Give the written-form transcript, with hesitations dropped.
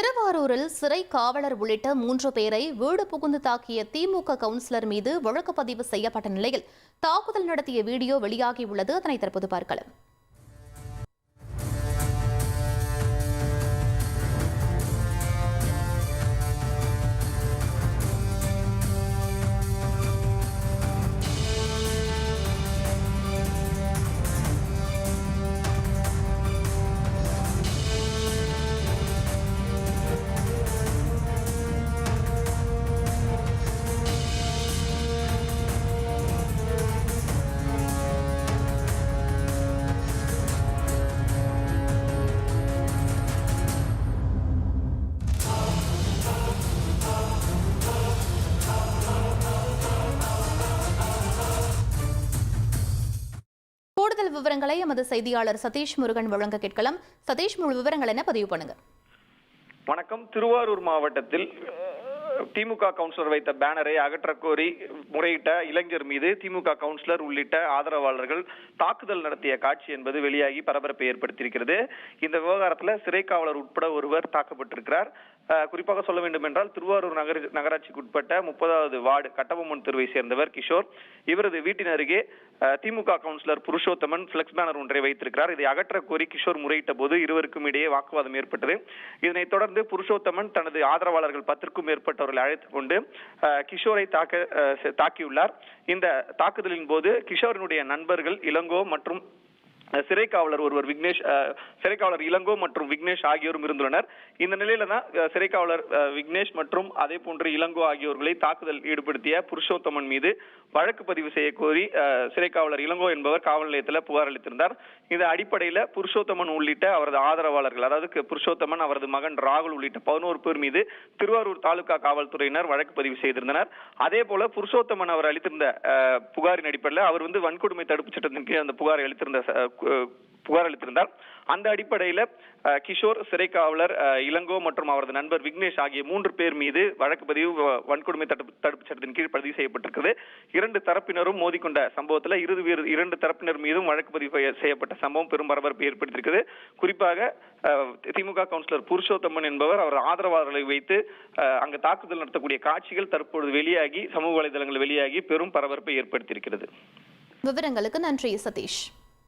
திருவாரூரில் சிறை காவலர் உள்ளிட்ட 3 பேரை வீடு புகுந்து தாக்கிய திமுக கவுன்சிலர் மீது வழக்கு பதிவு செய்யப்பட்ட நிலையில் தாக்குதல் நடத்திய வீடியோ வெளியாகியுள்ளது. அதனை தற்போது பார்க்கலாம். கூடுதல் விவரங்களை எமது செய்தியாளர் சதீஷ் முருகன் வழங்க கேட்கலாம். சதீஷ், முழு விவரங்கள் என்ன பதிவு பண்ணுங்க. வணக்கம். திருவாரூர் மாவட்டத்தில் திமுக கவுன்சிலர் வைத்த பேனரை அகற்றக்கோரி முறையிட்ட இளைஞர் மீது திமுக கவுன்சிலர் உள்ளிட்ட ஆதரவாளர்கள் தாக்குதல் நடத்திய காட்சி என்பது வெளியாகி பரபரப்பை ஏற்படுத்தியிருக்கிறது. இந்த விவகாரத்தில் சிறை காவலர் உட்பட ஒருவர் தாக்கப்பட்டிருக்கிறார். குறிப்பாக சொல்ல வேண்டும் என்றால் திருவாரூர் நகராட்சிக்கு உட்பட்ட 30வது வார்டு கட்டபொம்மன் தெருவை சேர்ந்தவர் கிஷோர். இவரது வீட்டின் அருகே திமுக கவுன்சிலர் புருஷோத்தமன் பிளெக்ஸ் பேனர் ஒன்றை வைத்திருக்கிறார். இதை அகற்ற கோரி கிஷோர் முறையிட்ட போது இருவருக்கும் இடையே வாக்குவாதம் ஏற்பட்டது. இதனைத் தொடர்ந்து புருஷோத்தமன் தனது ஆதரவாளர்கள் 10க்கும் மேற்பட்டவர்களை அழைத்துக் கொண்டு கிஷோரை தாக்கியுள்ளார். இந்த தாக்குதலின் போது கிஷோரினுடைய நண்பர்கள் இளங்கோ மற்றும் சிறை காவலர் ஒருவர் விக்னேஷ், சிறை காவலர் இளங்கோ மற்றும் விக்னேஷ் ஆகியோரும் இருந்துள்ளனர். இந்த நிலையில தான் சிறை காவலர் விக்னேஷ் மற்றும் அதே போன்று இளங்கோ ஆகியோர்களை தாக்குதல் ஈடுபடுத்திய புருஷோத்தமன் மீது வழக்கு பதிவு செய்ய கோரி சிறை காவலர் இளங்கோ என்பவர் காவல் நிலையத்தில் புகார் அளித்திருந்தார். இந்த அடிப்படையில புருஷோத்தமன் உள்ளிட்ட அவரது ஆதரவாளர்கள், அதாவது புருஷோத்தமன், அவரது மகன் ராகுல் உள்ளிட்ட 11 பேர் மீது திருவாரூர் தாலுகா காவல்துறையினர் வழக்கு பதிவு செய்திருந்தனர். அதே போல புருஷோத்தமன் அவர் அளித்திருந்த புகாரின் அடிப்படையில் அவர் வன்கொடுமை தடுப்பு சட்டத்தின் கீழ் அந்த புகார் அளித்திருந்தார். அந்த அடிப்படையில் கிஷோர், சிறை காவலர் இளங்கோ மற்றும் அவரது நண்பர் விக்னேஷ் ஆகிய 3 பேர் மீது வழக்கு பதிவு வன்கொடுமை தடுப்பு சட்டத்தின் கீழ் பதிவு செய்யப்பட்டிருக்கிறது. 2 தரப்பினரும் மோதிக்கொண்ட சம்பவத்தில் 2 தரப்பினர் மீதும் வழக்கு பதிவு செய்யப்பட்ட சம்பவம் பெரும் பரபரப்பை ஏற்படுத்தியிருக்கிறது. குறிப்பாக திமுக கவுன்சிலர் புருஷோத்தமன் என்பவர் அவர் ஆதரவாளர்களை வைத்து அங்கு தாக்குதல் நடத்தக்கூடிய காட்சிகள் தற்பொழுது வெளியாகி சமூக வலைதளங்கள் வெளியாகி பெரும் பரபரப்பை ஏற்படுத்தியிருக்கிறது. விவரங்களுக்கு நன்றி சதீஷ்.